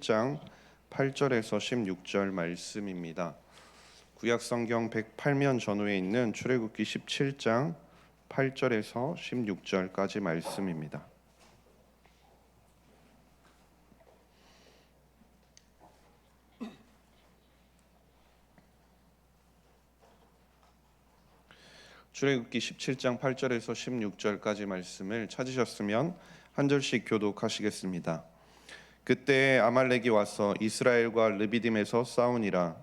장 8절에서 16절 말씀입니다. 구약 성경 108면 전후에 있는 출애굽기 17장 8절에서 16절까지 말씀입니다. 출애굽기 17장 8절에서 16절까지 말씀을 찾으셨으면 한 절씩 교독하시겠습니다. 그때 아말렉이 와서 이스라엘과 르비딤에서 싸우니라.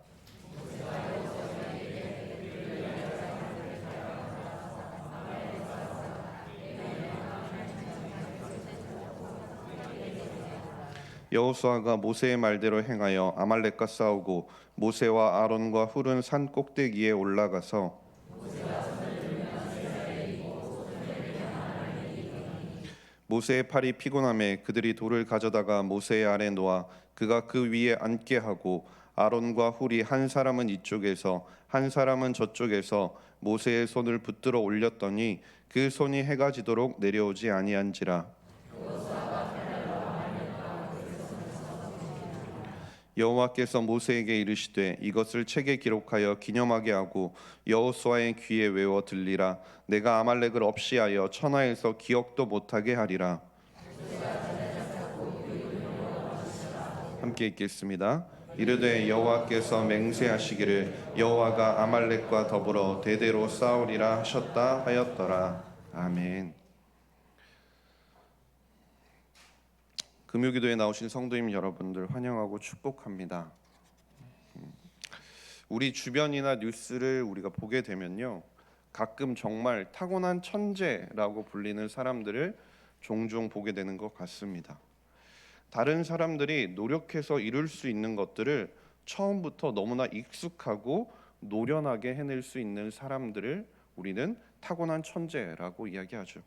여호수아가 모세의 말대로 행하여 아말렉과 싸우고 모세와 아론과 훌은 산 꼭대기에 올라가서 모세의 팔이 피곤함에 그들이 돌을 가져다가 모세의 아래 놓아 그가 그 위에 앉게 하고 아론과 훌이 한 사람은 이쪽에서 한 사람은 저쪽에서 모세의 손을 붙들어 올렸더니 그 손이 해가 지도록 내려오지 아니한지라. 여호와께서 모세에게 이르시되 이것을 책에 기록하여 기념하게 하고 여호수아의 귀에 외워 들리라. 내가 아말렉을 없이하여 천하에서 기억도 못하게 하리라. 함께 읽겠습니다. 이르되 여호와께서 맹세하시기를 여호와가 아말렉과 더불어 대대로 싸우리라 하셨다 하였더라. 아멘. 금요기도에 나오신 성도님 여러분들 환영하고 축복합니다. 우리 주변이나 뉴스를 우리가 보게 되면요, 가끔 정말 타고난 천재라고 불리는 사람들을 종종 보게 되는 것 같습니다. 다른 사람들이 노력해서 이룰 수 있는 것들을 처음부터 너무나 익숙하고 노련하게 해낼 수 있는 사람들을 우리는 타고난 천재라고 이야기하죠.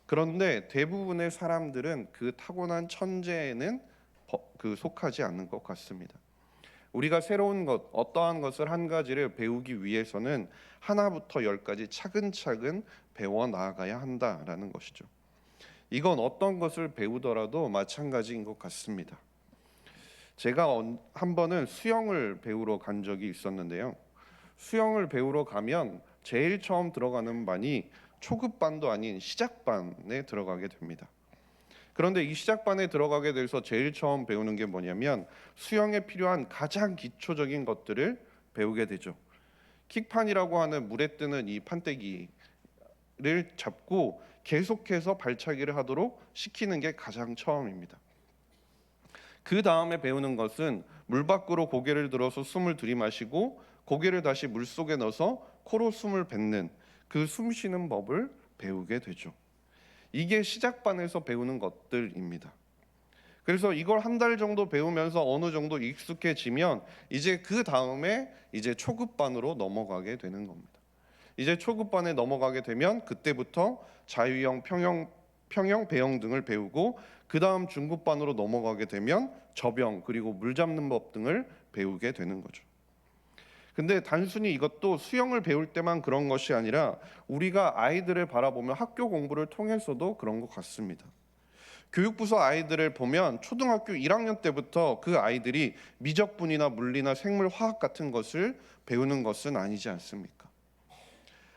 그런데 대부분의 사람들은 그 타고난 천재에는 속하지 않는 것 같습니다. 우리가 새로운 것, 어떠한 것을 한 가지를 배우기 위해서는 하나부터 열까지 차근차근 배워 나아가야 한다라는 것이죠. 이건 어떤 것을 배우더라도 마찬가지인 것 같습니다. 제가 한 번은 수영을 배우러 간 적이 있었는데요. 수영을 배우러 가면 제일 처음 들어가는 반이 초급반도 아닌 시작반에 들어가게 됩니다. 그런데 이 시작반에 들어가게 돼서 제일 처음 배우는 게 뭐냐면 수영에 필요한 가장 기초적인 것들을 배우게 되죠. 킥판이라고 하는 물에 뜨는 이 판때기를 잡고 계속해서 발차기를 하도록 시키는 게 가장 처음입니다. 그 다음에 배우는 것은 물 밖으로 고개를 들어서 숨을 들이마시고 고개를 다시 물 속에 넣어서 코로 숨을 뱉는 그 숨 쉬는 법을 배우게 되죠. 이게 시작반에서 배우는 것들입니다. 그래서 이걸 한 달 정도 배우면서 어느 정도 익숙해지면 이제 그 다음에 이제 초급반으로 넘어가게 되는 겁니다. 이제 초급반에 넘어가게 되면 그때부터 자유형, 평형, 배영 등을 배우고 그 다음 중급반으로 넘어가게 되면 접영 그리고 물 잡는 법 등을 배우게 되는 거죠. 근데 단순히 이것도 수영을 배울 때만 그런 것이 아니라 우리가 아이들을 바라보면 학교 공부를 통해서도 그런 것 같습니다. 교육부서 아이들을 보면 초등학교 1학년 때부터 그 아이들이 미적분이나 물리나 생물, 화학 같은 것을 배우는 것은 아니지 않습니까?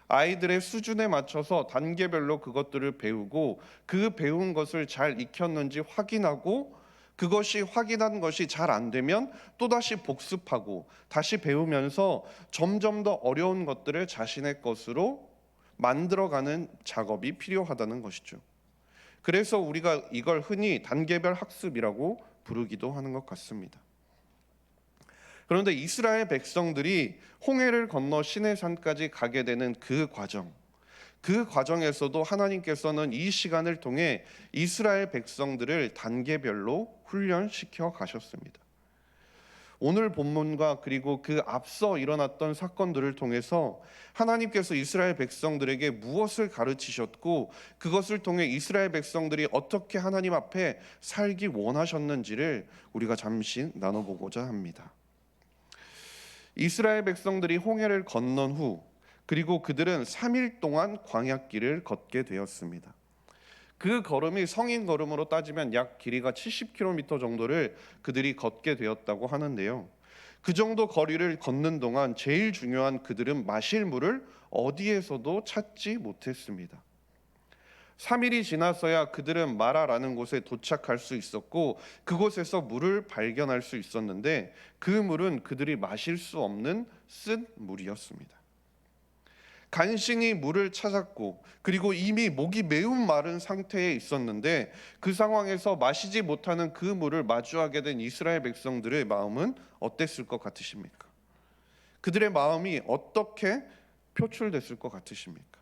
아이들의 수준에 맞춰서 단계별로 그것들을 배우고 그 배운 것을 잘 익혔는지 확인하고 그것이 확인한 것이 잘 안 되면 또다시 복습하고 다시 배우면서 점점 더 어려운 것들을 자신의 것으로 만들어가는 작업이 필요하다는 것이죠. 그래서 우리가 이걸 흔히 단계별 학습이라고 부르기도 하는 것 같습니다. 그런데 이스라엘 백성들이 홍해를 건너 시내산까지 가게 되는 그 과정에서도 하나님께서는 이 시간을 통해 이스라엘 백성들을 단계별로 훈련시켜 가셨습니다. 오늘 본문과 그리고 그 앞서 일어났던 사건들을 통해서 하나님께서 이스라엘 백성들에게 무엇을 가르치셨고 그것을 통해 이스라엘 백성들이 어떻게 하나님 앞에 살기 원하셨는지를 우리가 잠시 나눠보고자 합니다. 이스라엘 백성들이 홍해를 건넌 후 그리고 그들은 3일 동안 광야길을 걷게 되었습니다. 그 걸음이 성인 걸음으로 따지면 약 길이가 70km 정도를 그들이 걷게 되었다고 하는데요. 그 정도 거리를 걷는 동안 제일 중요한 그들은 마실 물을 어디에서도 찾지 못했습니다. 3일이 지나서야 그들은 마라라는 곳에 도착할 수 있었고 그곳에서 물을 발견할 수 있었는데 그 물은 그들이 마실 수 없는 쓴 물이었습니다. 간신히 물을 찾았고 그리고 이미 목이 매우 마른 상태에 있었는데 그 상황에서 마시지 못하는 그 물을 마주하게 된 이스라엘 백성들의 마음은 어땠을 것 같으십니까? 그들의 마음이 어떻게 표출됐을 것 같으십니까?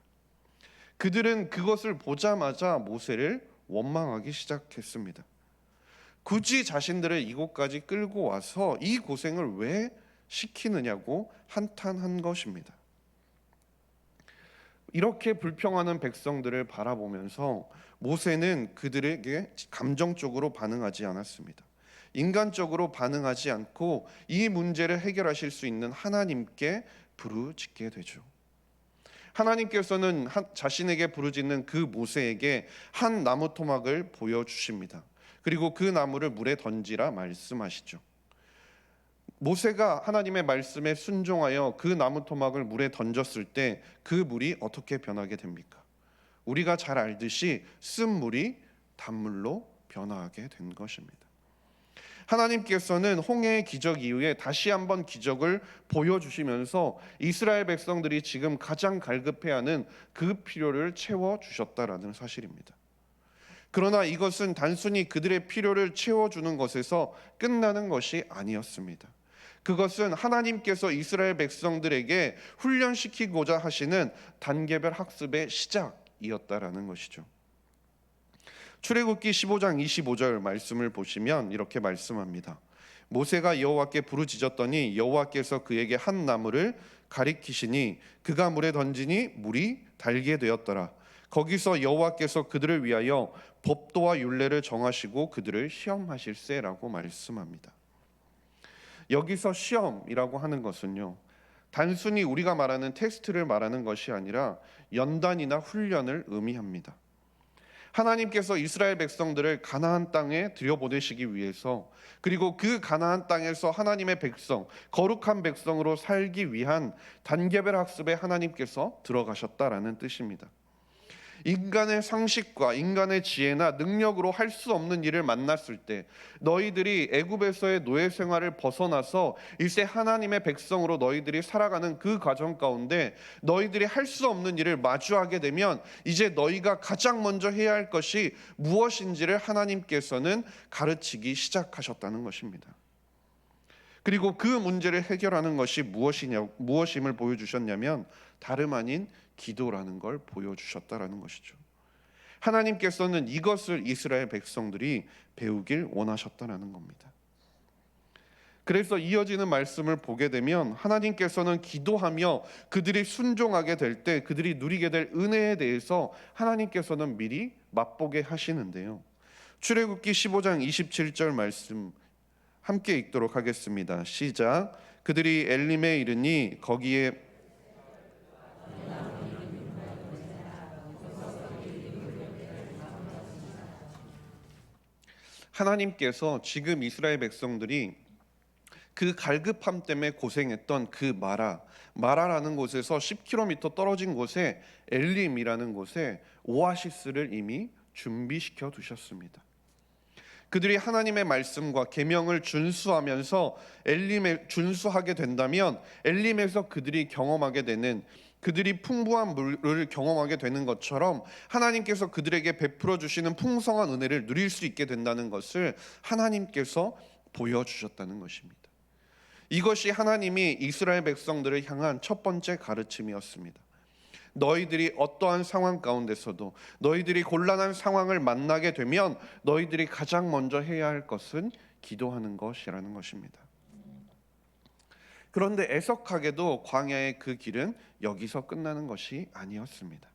그들은 그것을 보자마자 모세를 원망하기 시작했습니다. 굳이 자신들을 이곳까지 끌고 와서 이 고생을 왜 시키느냐고 한탄한 것입니다. 이렇게 불평하는 백성들을 바라보면서 모세는 그들에게 감정적으로 반응하지 않았습니다. 인간적으로 반응하지 않고 이 문제를 해결하실 수 있는 하나님께 부르짖게 되죠. 하나님께서는 자신에게 부르짖는 그 모세에게 한 나무 토막을 보여주십니다. 그리고 그 나무를 물에 던지라 말씀하시죠. 모세가 하나님의 말씀에 순종하여 그 나무 토막을 물에 던졌을 때 그 물이 어떻게 변하게 됩니까? 우리가 잘 알듯이 쓴 물이 단물로 변화하게 된 것입니다. 하나님께서는 홍해의 기적 이후에 다시 한번 기적을 보여주시면서 이스라엘 백성들이 지금 가장 갈급해하는 그 필요를 채워주셨다라는 사실입니다. 그러나 이것은 단순히 그들의 필요를 채워주는 것에서 끝나는 것이 아니었습니다. 그것은 하나님께서 이스라엘 백성들에게 훈련시키고자 하시는 단계별 학습의 시작이었다라는 것이죠. 출애굽기 15장 25절 말씀을 보시면 이렇게 말씀합니다. 모세가 여호와께 부르짖었더니 여호와께서 그에게 한 나무를 가리키시니 그가 물에 던지니 물이 달게 되었더라. 거기서 여호와께서 그들을 위하여 법도와 율례를 정하시고 그들을 시험하실세라고 말씀합니다. 여기서 시험이라고 하는 것은요, 단순히 우리가 말하는 테스트를 말하는 것이 아니라 연단이나 훈련을 의미합니다. 하나님께서 이스라엘 백성들을 가나안 땅에 들여보내시기 위해서 그리고 그 가나안 땅에서 하나님의 백성, 거룩한 백성으로 살기 위한 단계별 학습에 하나님께서 들어가셨다라는 뜻입니다. 인간의 상식과 인간의 지혜나 능력으로 할 수 없는 일을 만났을 때 너희들이 애굽에서의 노예 생활을 벗어나서 이제 하나님의 백성으로 너희들이 살아가는 그 과정 가운데 너희들이 할 수 없는 일을 마주하게 되면 이제 너희가 가장 먼저 해야 할 것이 무엇인지를 하나님께서는 가르치기 시작하셨다는 것입니다. 그리고 그 문제를 해결하는 것이 무엇임을 보여주셨냐면 다름 아닌 기도라는 걸 보여주셨다라는 것이죠. 하나님께서는 이것을 이스라엘 백성들이 배우길 원하셨다라는 겁니다. 그래서 이어지는 말씀을 보게 되면 하나님께서는 기도하며 그들이 순종하게 될 때 그들이 누리게 될 은혜에 대해서 하나님께서는 미리 맛보게 하시는데요. 출애굽기 15장 27절 말씀 함께 읽도록 하겠습니다. 시작. 그들이 엘림에 이르니 거기에 하나님께서 지금 이스라엘 백성들이 그 갈급함 때문에 고생했던 그 마라라는 곳에서 10km 떨어진 곳에 엘림이라는 곳에 오아시스를 이미 준비시켜 두셨습니다. 그들이 하나님의 말씀과 계명을 준수하면서 엘림에 준수하게 된다면 엘림에서 그들이 경험하게 되는 그들이 풍부한 물을 경험하게 되는 것처럼 하나님께서 그들에게 베풀어 주시는 풍성한 은혜를 누릴 수 있게 된다는 것을 하나님께서 보여주셨다는 것입니다. 이것이 하나님이 이스라엘 백성들을 향한 첫 번째 가르침이었습니다. 너희들이 어떠한 상황 가운데서도 너희들이 곤란한 상황을 만나게 되면 너희들이 가장 먼저 해야 할 것은 기도하는 것이라는 것입니다. 그런데 애석하게도 광야의 그 길은 여기서 끝나는 것이 아니었습니다.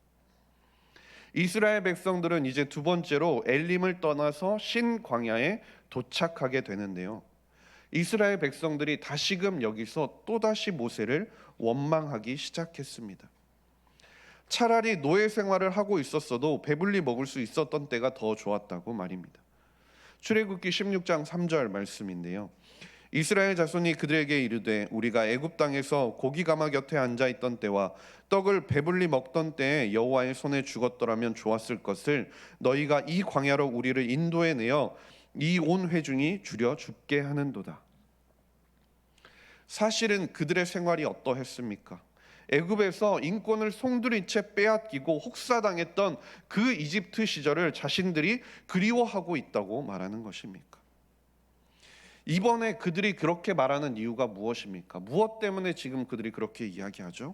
이스라엘 백성들은 이제 두 번째로 엘림을 떠나서 신광야에 도착하게 되는데요. 이스라엘 백성들이 다시금 여기서 또다시 모세를 원망하기 시작했습니다. 차라리 노예 생활을 하고 있었어도 배불리 먹을 수 있었던 때가 더 좋았다고 말입니다. 출애굽기 16장 3절 말씀인데요. 이스라엘 자손이 그들에게 이르되 우리가 애굽 땅에서 고기 가마 곁에 앉아 있던 때와 떡을 배불리 먹던 때에 여호와의 손에 죽었더라면 좋았을 것을 너희가 이 광야로 우리를 인도해 내어 이 온 회중이 줄여 죽게 하는도다. 사실은 그들의 생활이 어떠했습니까? 애굽에서 인권을 송두리째 빼앗기고 혹사당했던 그 이집트 시절을 자신들이 그리워하고 있다고 말하는 것입니까? 이번에 그들이 그렇게 말하는 이유가 무엇입니까? 무엇 때문에 지금 그들이 그렇게 이야기하죠?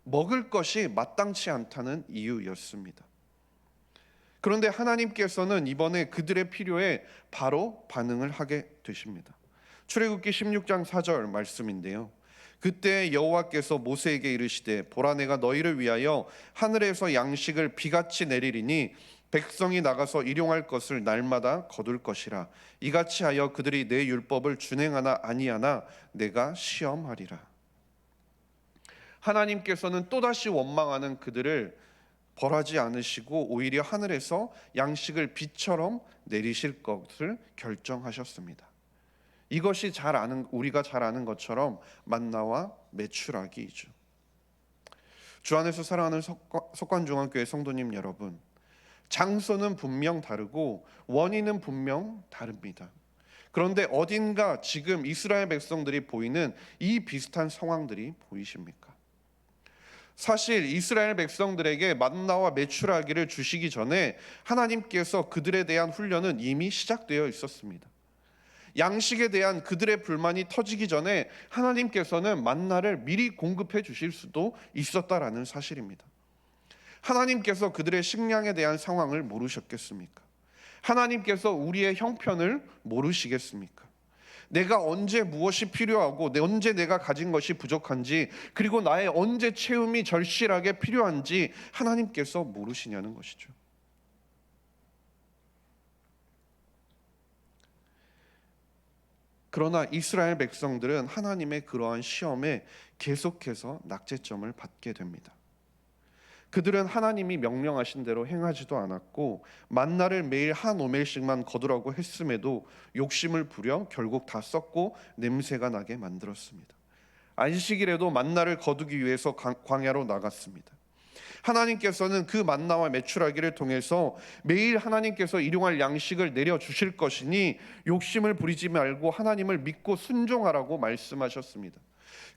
먹을 것이 마땅치 않다는 이유였습니다. 그런데 하나님께서는 이번에 그들의 필요에 바로 반응을 하게 되십니다. 출애굽기 16장 4절 말씀인데요. 그때 여호와께서 모세에게 이르시되 보라 내가 너희를 위하여 하늘에서 양식을 비같이 내리리니 백성이 나가서 일용할 것을 날마다 거둘 것이라. 이같이 하여 그들이 내 율법을 준행하나 아니하나 내가 시험하리라. 하나님께서는 또다시 원망하는 그들을 벌하지 않으시고 오히려 하늘에서 양식을 비처럼 내리실 것을 결정하셨습니다. 이것이 우리가 잘 아는 것처럼 만나와 메추라기이죠. 주 안에서 사랑하는 석관중앙교회 성도님 여러분, 장소는 분명 다르고 원인은 분명 다릅니다. 그런데 어딘가 지금 이스라엘 백성들이 보이는 이 비슷한 상황들이 보이십니까? 사실 이스라엘 백성들에게 만나와 메추라기를 주시기 전에 하나님께서 그들에 대한 훈련은 이미 시작되어 있었습니다. 양식에 대한 그들의 불만이 터지기 전에 하나님께서는 만나를 미리 공급해 주실 수도 있었다라는 사실입니다. 하나님께서 그들의 식량에 대한 상황을 모르셨겠습니까? 하나님께서 우리의 형편을 모르시겠습니까? 내가 언제 무엇이 필요하고 언제 내가 가진 것이 부족한지, 그리고 나의 언제 채움이 절실하게 필요한지 하나님께서 모르시냐는 것이죠. 그러나 이스라엘 백성들은 하나님의 그러한 시험에 계속해서 낙제점을 받게 됩니다. 그들은 하나님이 명령하신 대로 행하지도 않았고 만나를 매일 한 오멜씩만 거두라고 했음에도 욕심을 부려 결국 다 썩고 냄새가 나게 만들었습니다. 안식일에도 만나를 거두기 위해서 광야로 나갔습니다. 하나님께서는 그 만나와 메추라기를 통해서 매일 하나님께서 일용할 양식을 내려주실 것이니 욕심을 부리지 말고 하나님을 믿고 순종하라고 말씀하셨습니다.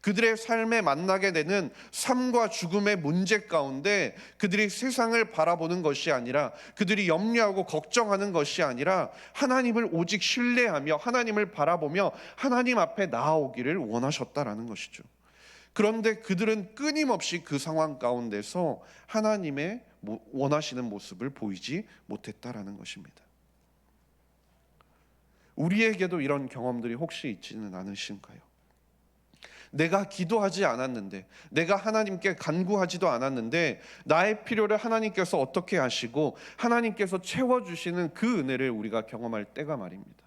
그들의 삶에 만나게 되는 삶과 죽음의 문제 가운데 그들이 세상을 바라보는 것이 아니라, 그들이 염려하고 걱정하는 것이 아니라 하나님을 오직 신뢰하며 하나님을 바라보며 하나님 앞에 나아오기를 원하셨다라는 것이죠. 그런데 그들은 끊임없이 그 상황 가운데서 하나님의 원하시는 모습을 보이지 못했다라는 것입니다. 우리에게도 이런 경험들이 혹시 있지는 않으신가요? 내가 기도하지 않았는데, 내가 하나님께 간구하지도 않았는데 나의 필요를 하나님께서 어떻게 하시고 하나님께서 채워주시는 그 은혜를 우리가 경험할 때가 말입니다.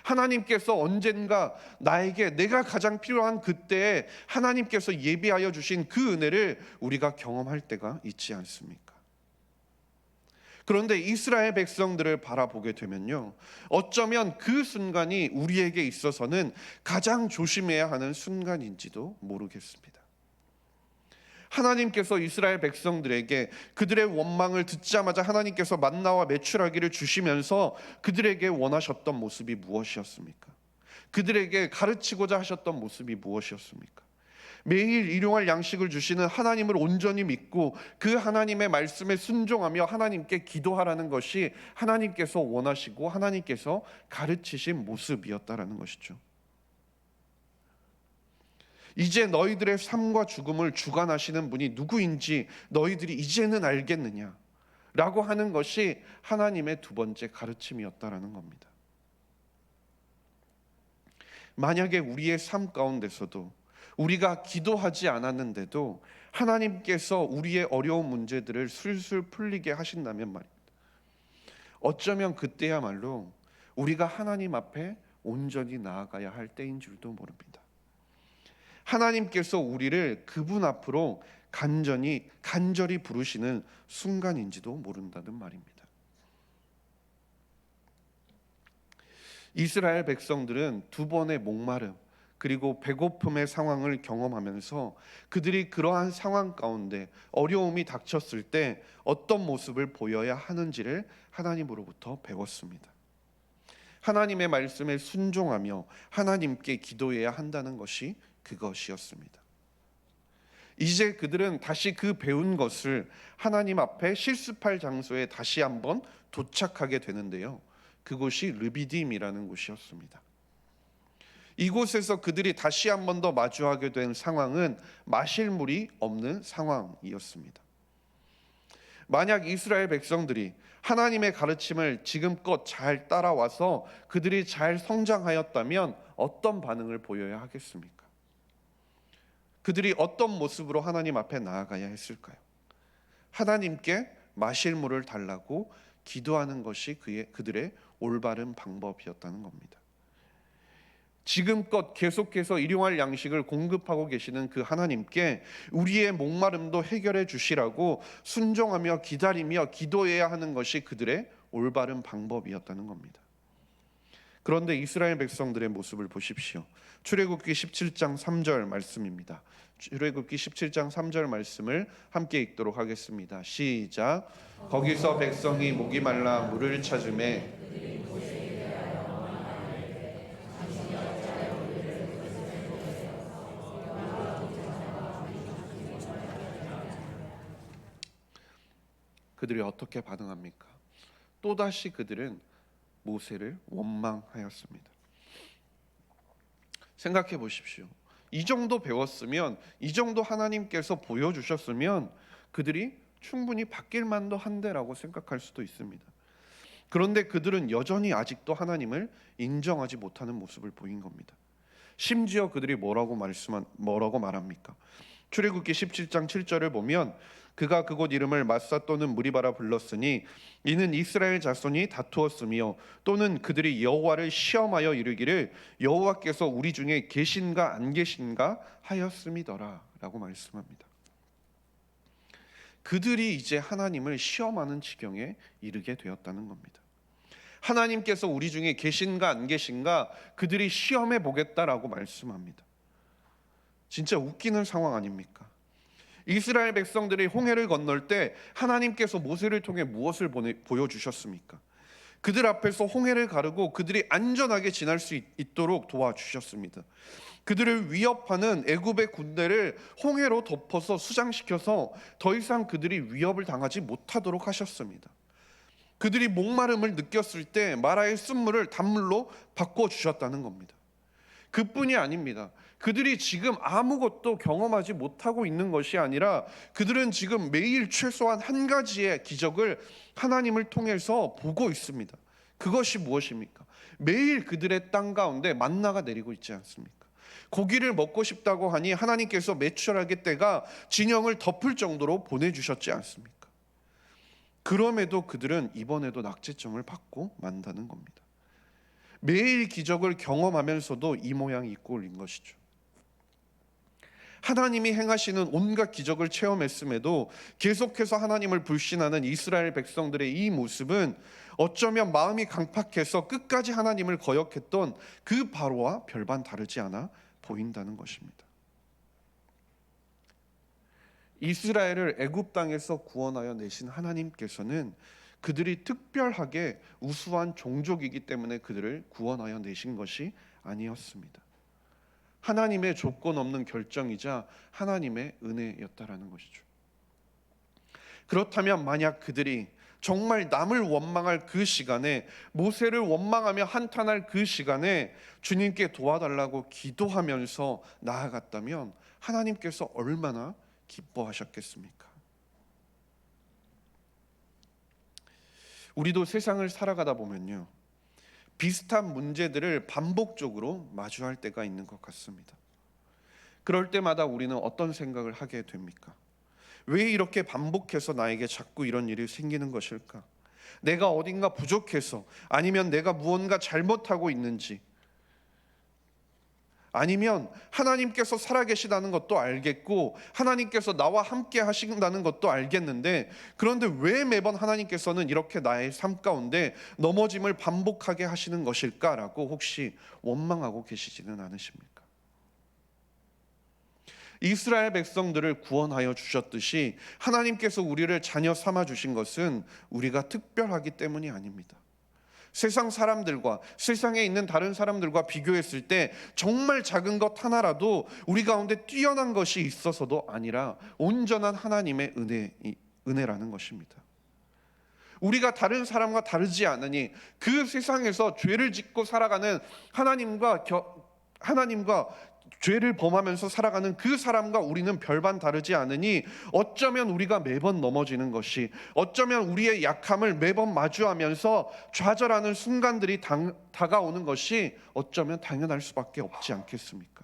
하나님께서 언젠가 나에게 내가 가장 필요한 그때에 하나님께서 예비하여 주신 그 은혜를 우리가 경험할 때가 있지 않습니까? 그런데 이스라엘 백성들을 바라보게 되면요, 어쩌면 그 순간이 우리에게 있어서는 가장 조심해야 하는 순간인지도 모르겠습니다. 하나님께서 이스라엘 백성들에게 그들의 원망을 듣자마자 하나님께서 만나와 메추라기를 주시면서 그들에게 원하셨던 모습이 무엇이었습니까? 그들에게 가르치고자 하셨던 모습이 무엇이었습니까? 매일 일용할 양식을 주시는 하나님을 온전히 믿고 그 하나님의 말씀에 순종하며 하나님께 기도하라는 것이 하나님께서 원하시고 하나님께서 가르치신 모습이었다라는 것이죠. 이제 너희들의 삶과 죽음을 주관하시는 분이 누구인지 너희들이 이제는 알겠느냐 라고 하는 것이 하나님의 두 번째 가르침이었다라는 겁니다. 만약에 우리의 삶 가운데서도 우리가 기도하지 않았는데도 하나님께서 우리의 어려운 문제들을 술술 풀리게 하신다면 말입니다, 어쩌면 그때야말로 우리가 하나님 앞에 온전히 나아가야 할 때인 줄도 모릅니다. 하나님께서 우리를 그분 앞으로 간절히 부르시는 순간인지도 모른다는 말입니다. 이스라엘 백성들은 두 번의 목마름 그리고 배고픔의 상황을 경험하면서 그들이 그러한 상황 가운데 어려움이 닥쳤을 때 어떤 모습을 보여야 하는지를 하나님으로부터 배웠습니다. 하나님의 말씀에 순종하며 하나님께 기도해야 한다는 것이 그것이었습니다. 이제 그들은 다시 그 배운 것을 하나님 앞에 실습할 장소에 다시 한번 도착하게 되는데요. 그곳이 르비딤이라는 곳이었습니다. 이곳에서 그들이 다시 한 번 더 마주하게 된 상황은 마실 물이 없는 상황이었습니다. 만약 이스라엘 백성들이 하나님의 가르침을 지금껏 잘 따라와서 그들이 잘 성장하였다면 어떤 반응을 보여야 하겠습니까? 그들이 어떤 모습으로 하나님 앞에 나아가야 했을까요? 하나님께 마실 물을 달라고 기도하는 것이 그들의 올바른 방법이었다는 겁니다. 지금껏 계속해서 일용할 양식을 공급하고 계시는 그 하나님께 우리의 목마름도 해결해 주시라고 순종하며 기다리며 기도해야 하는 것이 그들의 올바른 방법이었다는 겁니다. 그런데 이스라엘 백성들의 모습을 보십시오. 출애굽기 17장 3절 말씀입니다. 출애굽기 17장 3절 말씀을 함께 읽도록 하겠습니다. 시작. 거기서 백성이 목이 말라 물을 찾으매 그들이 어떻게 반응합니까? 또다시 그들은 모세를 원망하였습니다. 생각해 보십시오. 이 정도 배웠으면, 이 정도 하나님께서 보여주셨으면 그들이 충분히 바뀔 만도 한데라고 생각할 수도 있습니다. 그런데 그들은 여전히 아직도 하나님을 인정하지 못하는 모습을 보인 겁니다. 심지어 그들이 뭐라고 말합니까? 출애굽기 17장 7절을 보면 그가 그곳 이름을 마사 또는 무리바라 불렀으니 이는 이스라엘 자손이 다투었으며 또는 그들이 여호와를 시험하여 이르기를 여호와께서 우리 중에 계신가 안 계신가 하였음이더라 라고 말씀합니다. 그들이 이제 하나님을 시험하는 지경에 이르게 되었다는 겁니다. 하나님께서 우리 중에 계신가 안 계신가 그들이 시험해 보겠다라고 말씀합니다. 진짜 웃기는 상황 아닙니까? 이스라엘 백성들이 홍해를 건널 때 하나님께서 모세를 통해 무엇을 보여주셨습니까? 그들 앞에서 홍해를 가르고 그들이 안전하게 지날 수 있도록 도와주셨습니다. 그들을 위협하는 애굽의 군대를 홍해로 덮어서 수장시켜서 더 이상 그들이 위협을 당하지 못하도록 하셨습니다. 그들이 목마름을 느꼈을 때 마라의 쓴물을 단물로 바꿔주셨다는 겁니다. 그뿐이 아닙니다. 그들이 지금 아무것도 경험하지 못하고 있는 것이 아니라 그들은 지금 매일 최소한 한 가지의 기적을 하나님을 통해서 보고 있습니다. 그것이 무엇입니까? 매일 그들의 땅 가운데 만나가 내리고 있지 않습니까? 고기를 먹고 싶다고 하니 하나님께서 메추라기 떼가 진영을 덮을 정도로 보내주셨지 않습니까? 그럼에도 그들은 이번에도 낙제점을 받고 만다는 겁니다. 매일 기적을 경험하면서도 이 모양이 이 꼴인 것이죠. 하나님이 행하시는 온갖 기적을 체험했음에도 계속해서 하나님을 불신하는 이스라엘 백성들의 이 모습은 어쩌면 마음이 강팍해서 끝까지 하나님을 거역했던 그 바로와 별반 다르지 않아 보인다는 것입니다. 이스라엘을 애굽 땅에서 구원하여 내신 하나님께서는 그들이 특별하게 우수한 종족이기 때문에 그들을 구원하여 내신 것이 아니었습니다. 하나님의 조건 없는 결정이자 하나님의 은혜였다라는 것이죠. 그렇다면 만약 그들이 정말 남을 원망할 그 시간에, 모세를 원망하며 한탄할 그 시간에 주님께 도와달라고 기도하면서 나아갔다면 하나님께서 얼마나 기뻐하셨겠습니까? 우리도 세상을 살아가다 보면요, 비슷한 문제들을 반복적으로 마주할 때가 있는 것 같습니다. 그럴 때마다 우리는 어떤 생각을 하게 됩니까? 왜 이렇게 반복해서 나에게 자꾸 이런 일이 생기는 것일까? 내가 어딘가 부족해서, 아니면 내가 무언가 잘못하고 있는지, 아니면 하나님께서 살아계시다는 것도 알겠고 하나님께서 나와 함께 하신다는 것도 알겠는데, 그런데 왜 매번 하나님께서는 이렇게 나의 삶 가운데 넘어짐을 반복하게 하시는 것일까라고 혹시 원망하고 계시지는 않으십니까? 이스라엘 백성들을 구원하여 주셨듯이 하나님께서 우리를 자녀 삼아 주신 것은 우리가 특별하기 때문이 아닙니다. 세상 사람들과, 세상에 있는 다른 사람들과 비교했을 때 정말 작은 것 하나라도 우리 가운데 뛰어난 것이 있어서도 아니라 온전한 하나님의 은혜라는 것입니다. 우리가 다른 사람과 다르지 않으니 그 세상에서 죄를 짓고 살아가는 하나님과 죄를 범하면서 살아가는 그 사람과 우리는 별반 다르지 않으니, 어쩌면 우리가 매번 넘어지는 것이, 어쩌면 우리의 약함을 매번 마주하면서 좌절하는 순간들이 다가오는 것이 어쩌면 당연할 수밖에 없지 않겠습니까?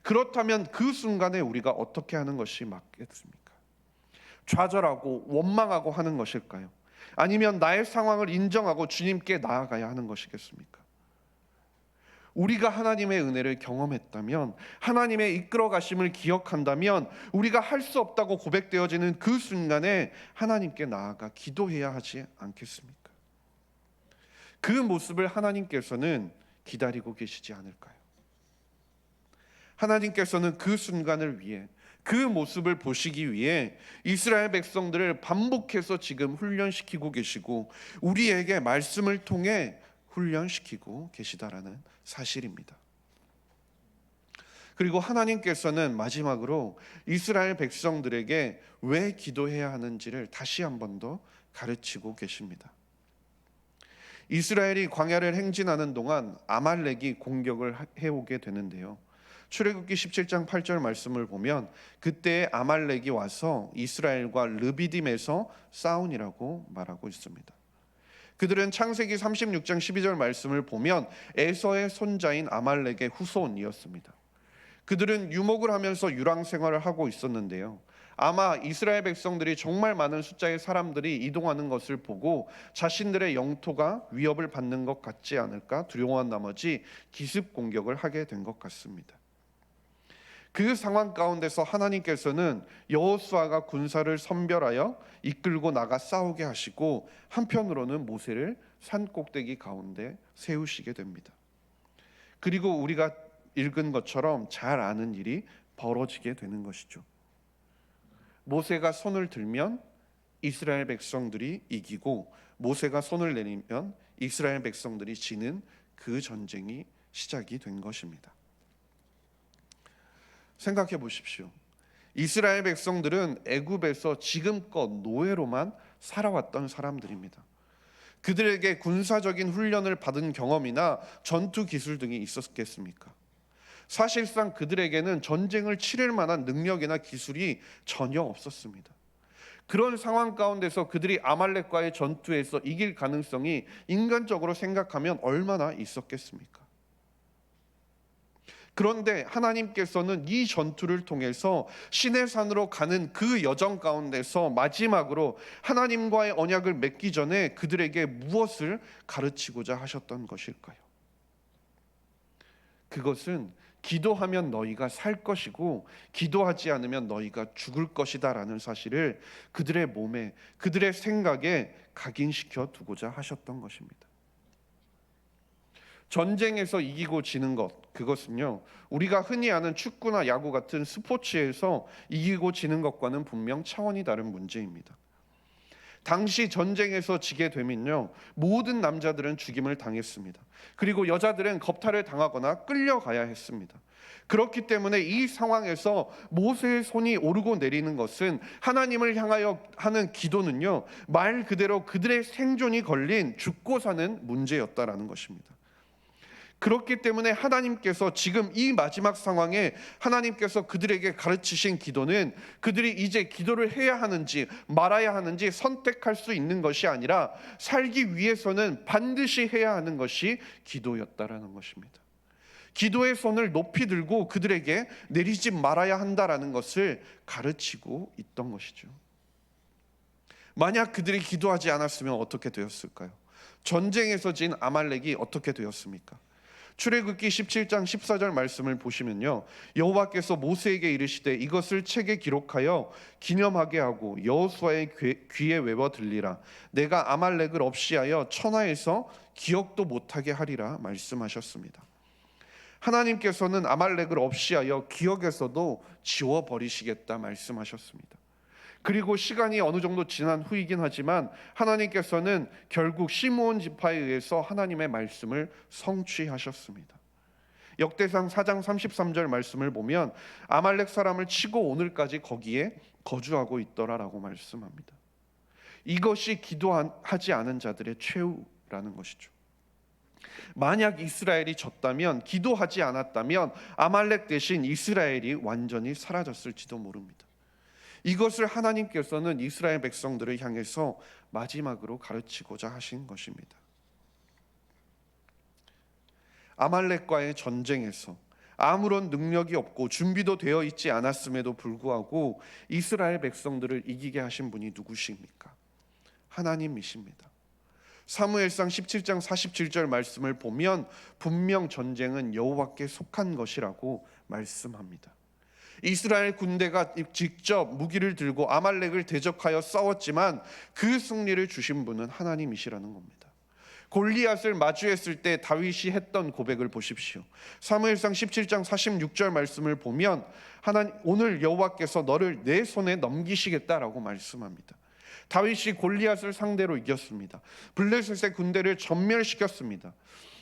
그렇다면 그 순간에 우리가 어떻게 하는 것이 맞겠습니까? 좌절하고 원망하고 하는 것일까요? 아니면 나의 상황을 인정하고 주님께 나아가야 하는 것이겠습니까? 우리가 하나님의 은혜를 경험했다면, 하나님의 이끌어 가심을 기억한다면, 우리가 할 수 없다고 고백되어지는 그 순간에 하나님께 나아가 기도해야 하지 않겠습니까? 그 모습을 하나님께서는 기다리고 계시지 않을까요? 하나님께서는 그 순간을 위해, 그 모습을 보시기 위해 이스라엘 백성들을 반복해서 지금 훈련시키고 계시고 우리에게 말씀을 통해 훈련시키고 계시다라는 사실입니다. 그리고 하나님께서는 마지막으로 이스라엘 백성들에게 왜 기도해야 하는지를 다시 한 번 더 가르치고 계십니다. 이스라엘이 광야를 행진하는 동안 아말렉이 공격을 해오게 되는데요. 출애굽기 17장 8절 말씀을 보면 그때 아말렉이 와서 이스라엘과 르비딤에서 싸우니라고 말하고 있습니다. 그들은 창세기 36장 12절 말씀을 보면 에서의 손자인 아말렉의 후손이었습니다. 그들은 유목을 하면서 유랑 생활을 하고 있었는데요. 아마 이스라엘 백성들이 정말 많은 숫자의 사람들이 이동하는 것을 보고 자신들의 영토가 위협을 받는 것 같지 않을까 두려워한 나머지 기습 공격을 하게 된 것 같습니다. 그 상황 가운데서 하나님께서는 여호수아가 군사를 선별하여 이끌고 나가 싸우게 하시고, 한편으로는 모세를 산 꼭대기 가운데 세우시게 됩니다. 그리고 우리가 읽은 것처럼 잘 아는 일이 벌어지게 되는 것이죠. 모세가 손을 들면 이스라엘 백성들이 이기고, 모세가 손을 내리면 이스라엘 백성들이 지는 그 전쟁이 시작이 된 것입니다. 생각해 보십시오. 이스라엘 백성들은 애굽에서 지금껏 노예로만 살아왔던 사람들입니다. 그들에게 군사적인 훈련을 받은 경험이나 전투 기술 등이 있었겠습니까? 사실상 그들에게는 전쟁을 치를 만한 능력이나 기술이 전혀 없었습니다. 그런 상황 가운데서 그들이 아말렉과의 전투에서 이길 가능성이 인간적으로 생각하면 얼마나 있었겠습니까? 그런데 하나님께서는 이 전투를 통해서 시내산으로 가는 그 여정 가운데서 마지막으로 하나님과의 언약을 맺기 전에 그들에게 무엇을 가르치고자 하셨던 것일까요? 그것은 기도하면 너희가 살 것이고 기도하지 않으면 너희가 죽을 것이다 라는 사실을 그들의 몸에, 그들의 생각에 각인시켜 두고자 하셨던 것입니다. 전쟁에서 이기고 지는 것, 그것은요, 우리가 흔히 아는 축구나 야구 같은 스포츠에서 이기고 지는 것과는 분명 차원이 다른 문제입니다. 당시 전쟁에서 지게 되면요, 모든 남자들은 죽임을 당했습니다. 그리고 여자들은 겁탈을 당하거나 끌려가야 했습니다. 그렇기 때문에 이 상황에서 모세의 손이 오르고 내리는 것은, 하나님을 향하여 하는 기도는요, 말 그대로 그들의 생존이 걸린 죽고 사는 문제였다라는 것입니다. 그렇기 때문에 하나님께서 지금 이 마지막 상황에 하나님께서 그들에게 가르치신 기도는, 그들이 이제 기도를 해야 하는지 말아야 하는지 선택할 수 있는 것이 아니라 살기 위해서는 반드시 해야 하는 것이 기도였다라는 것입니다. 기도의 손을 높이 들고 그들에게 내리지 말아야 한다라는 것을 가르치고 있던 것이죠. 만약 그들이 기도하지 않았으면 어떻게 되었을까요? 전쟁에서 진 아말렉이 어떻게 되었습니까? 출애굽기 17장 14절 말씀을 보시면요, 여호와께서 모세에게 이르시되 이것을 책에 기록하여 기념하게 하고 여호수아의 귀에 외워 들리라. 내가 아말렉을 없이하여 천하에서 기억도 못하게 하리라 말씀하셨습니다. 하나님께서는 아말렉을 없이하여 기억에서도 지워버리시겠다 말씀하셨습니다. 그리고 시간이 어느 정도 지난 후이긴 하지만 하나님께서는 결국 시므온 지파에 의해서 하나님의 말씀을 성취하셨습니다. 역대상 4장 33절 말씀을 보면 아말렉 사람을 치고 오늘까지 거기에 거주하고 있더라라고 말씀합니다. 이것이 기도하지 않은 자들의 최후라는 것이죠. 만약 이스라엘이 졌다면, 기도하지 않았다면 아말렉 대신 이스라엘이 완전히 사라졌을지도 모릅니다. 이것을 하나님께서는 이스라엘 백성들을 향해서 마지막으로 가르치고자 하신 것입니다. 아말렉과의 전쟁에서 아무런 능력이 없고 준비도 되어 있지 않았음에도 불구하고 이스라엘 백성들을 이기게 하신 분이 누구십니까? 하나님이십니다. 사무엘상 17장 47절 말씀을 보면 분명 전쟁은 여호와께 속한 것이라고 말씀합니다. 이스라엘 군대가 직접 무기를 들고 아말렉을 대적하여 싸웠지만 그 승리를 주신 분은 하나님이시라는 겁니다. 골리앗을 마주했을 때 다윗이 했던 고백을 보십시오. 사무엘상 17장 46절 말씀을 보면 오늘 여호와께서 너를 내 손에 넘기시겠다라고 말씀합니다. 다윗이 골리앗을 상대로 이겼습니다. 블레셋의 군대를 전멸시켰습니다.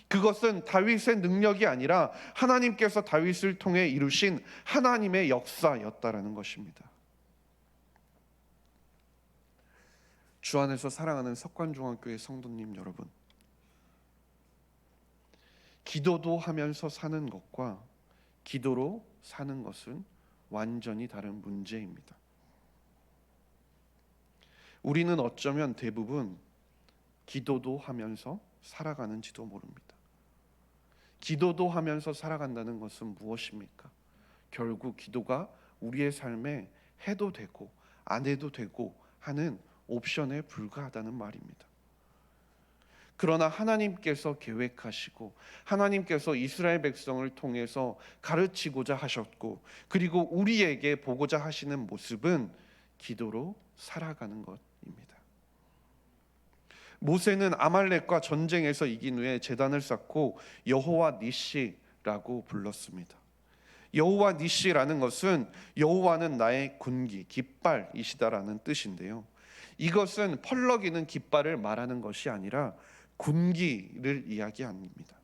그것은 다윗의 능력이 아니라 하나님께서 다윗을 통해 이루신 하나님의 역사였다라는 것입니다. 주 안에서 사랑하는 석관중학교의 성도님 여러분, 기도도 하면서 사는 것과 기도로 사는 것은 완전히 다른 문제입니다. 우리는 어쩌면 대부분 기도도 하면서 살아가는지도 모릅니다. 기도도 하면서 살아간다는 것은 무엇입니까? 결국 기도가 우리의 삶에 해도 되고 안 해도 되고 하는 옵션에 불과하다는 말입니다. 그러나 하나님께서 계획하시고 하나님께서 이스라엘 백성을 통해서 가르치고자 하셨고 그리고 우리에게 보고자 하시는 모습은 기도로 살아가는 것입니다. 모세는 아말렉과 전쟁에서 이긴 후에 제단을 쌓고 여호와 니시라고 불렀습니다. 여호와 니시라는 것은 여호와는 나의 군기, 깃발이시다라는 뜻인데요. 이것은 펄럭이는 깃발을 말하는 것이 아니라 군기를 이야기합니다.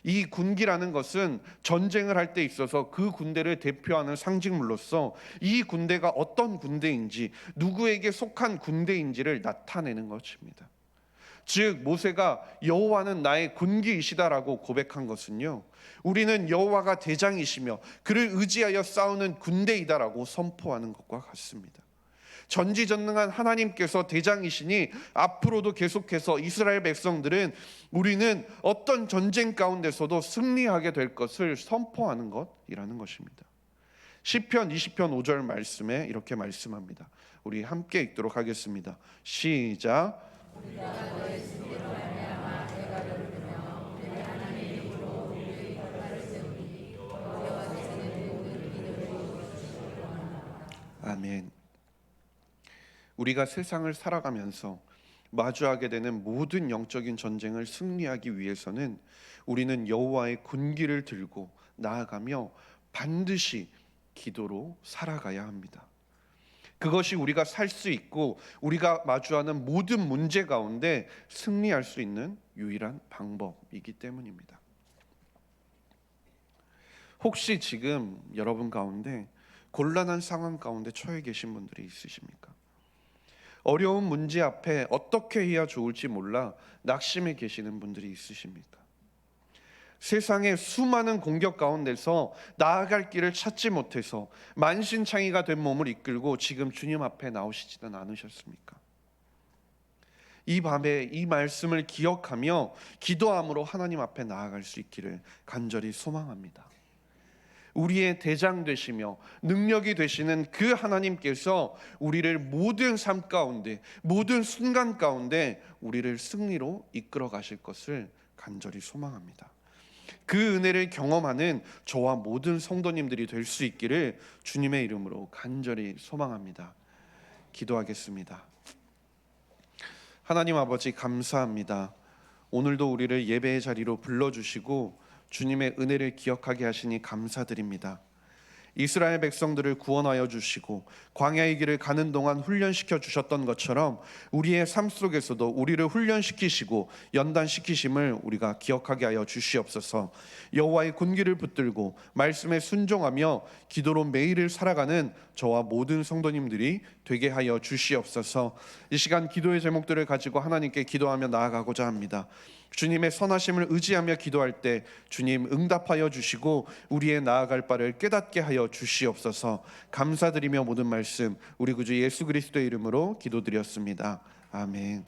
이 군기라는 것은 전쟁을 할 때 있어서 그 군대를 대표하는 상징물로서 이 군대가 어떤 군대인지, 누구에게 속한 군대인지를 나타내는 것입니다. 즉 모세가 여호와는 나의 군기이시다라고 고백한 것은요, 우리는 여호와가 대장이시며 그를 의지하여 싸우는 군대이다라고 선포하는 것과 같습니다. 전지전능한 하나님께서 대장이시니 앞으로도 계속해서 이스라엘 백성들은 우리는 어떤 전쟁 가운데서도 승리하게 될 것을 선포하는 것이라는 것입니다. 시편 20편 5절 말씀에 이렇게 말씀합니다. 우리 함께 읽도록 하겠습니다. 시작. 아멘. 우리가 세상을 살아가면서 마주하게 되는 모든 영적인 전쟁을 승리하기 위해서는 우리는 여호와의 군기를 들고 나아가며 반드시 기도로 살아가야 합니다. 그것이 우리가 살 수 있고 우리가 마주하는 모든 문제 가운데 승리할 수 있는 유일한 방법이기 때문입니다. 혹시 지금 여러분 가운데 곤란한 상황 가운데 처해 계신 분들이 있으십니까? 어려운 문제 앞에 어떻게 해야 좋을지 몰라 낙심해 계시는 분들이 있으십니까? 세상의 수많은 공격 가운데서 나아갈 길을 찾지 못해서 만신창이가 된 몸을 이끌고 지금 주님 앞에 나오시지는 않으셨습니까? 이 밤에 이 말씀을 기억하며 기도함으로 하나님 앞에 나아갈 수 있기를 간절히 소망합니다. 우리의 대장 되시며 능력이 되시는 그 하나님께서 우리를 모든 삶 가운데, 모든 순간 가운데 우리를 승리로 이끌어 가실 것을 간절히 소망합니다. 그 은혜를 경험하는 저와 모든 성도님들이 될 수 있기를 주님의 이름으로 간절히 소망합니다. 기도하겠습니다. 하나님 아버지, 감사합니다. 오늘도 우리를 예배의 자리로 불러주시고 주님의 은혜를 기억하게 하시니 감사드립니다. 이스라엘 백성들을 구원하여 주시고 광야의 길을 가는 동안 훈련시켜 주셨던 것처럼 우리의 삶 속에서도 우리를 훈련시키시고 연단시키심을 우리가 기억하게 하여 주시옵소서. 여호와의 군기를 붙들고 말씀에 순종하며 기도로 매일을 살아가는 저와 모든 성도님들이 되게 하여 주시옵소서. 이 시간 기도의 제목들을 가지고 하나님께 기도하며 나아가고자 합니다. 주님의 선하심을 의지하며 기도할 때 주님 응답하여 주시고 우리의 나아갈 바를 깨닫게 하여 주시옵소서. 감사드리며 모든 말씀 우리 구주 예수 그리스도의 이름으로 기도드렸습니다. 아멘.